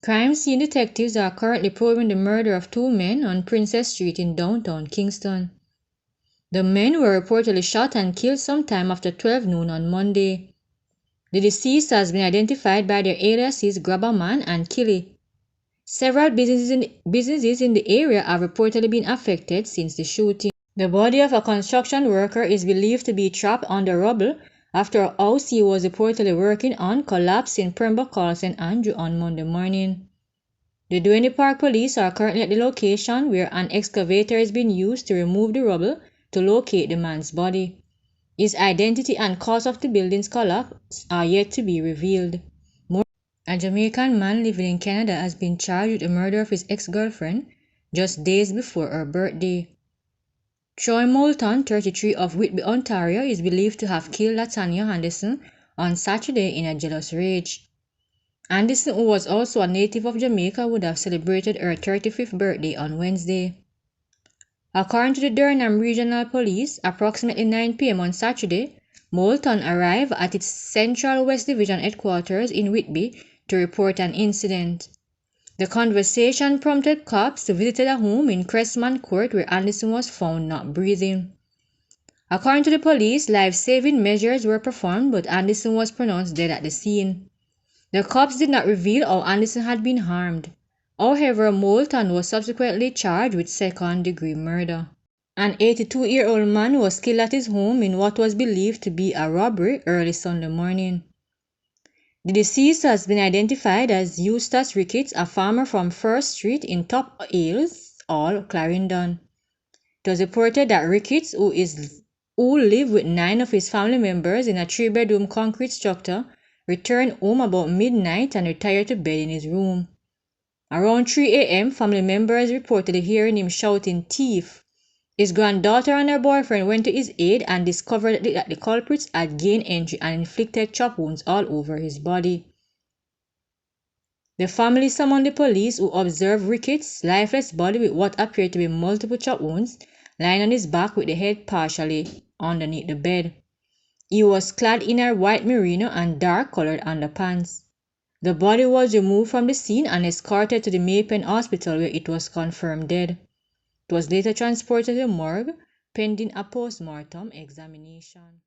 Crime scene detectives are currently probing the murder of two men on Princess Street in downtown Kingston. The men were reportedly shot and killed sometime after 12 noon on Monday. The deceased has been identified by their aliases Grabberman and Killy. Several businesses in the area have reportedly been affected since the shooting. The body of a construction worker is believed to be trapped under rubble after a house he was reportedly working on collapsed in Pembroke St. Andrew on Monday morning. The Duane Park police are currently at the location where an excavator is being used to remove the rubble to locate the man's body. His identity and cause of the building's collapse are yet to be revealed. A Jamaican man living in Canada has been charged with the murder of his ex-girlfriend just days before her birthday. Troy Moulton, 33, of Whitby, Ontario, is believed to have killed Latanya Anderson on Saturday in a jealous rage. Anderson, who was also a native of Jamaica, would have celebrated her 35th birthday on Wednesday. According to the Durham Regional Police, approximately 9 p.m. on Saturday, Moulton arrived at its Central West Division headquarters in Whitby to report an incident. The conversation prompted cops to visit a home in Crestman Court where Anderson was found not breathing. According to the police, life-saving measures were performed, but Anderson was pronounced dead at the scene. The cops did not reveal how Anderson had been harmed. However, Moulton was subsequently charged with second-degree murder. An 82-year-old man was killed at his home in what was believed to be a robbery early Sunday morning. The deceased has been identified as Eustace Ricketts, a farmer from First Street in Top Hills, Clarendon. It was reported that Ricketts, who lived with 9 of his family members in a 3-bedroom concrete structure, returned home about midnight and retired to bed in his room. Around 3 a.m., family members reported hearing him shouting "thief." His granddaughter and her boyfriend went to his aid and discovered that the culprits had gained entry and inflicted chop wounds all over his body. The family summoned the police, who observed Ricketts' lifeless body with what appeared to be multiple chop wounds, lying on his back with the head partially underneath the bed. He was clad in a white merino and dark-colored underpants. The body was removed from the scene and escorted to the Maypen Hospital where it was confirmed dead. It was later transported to the morgue pending a post-mortem examination.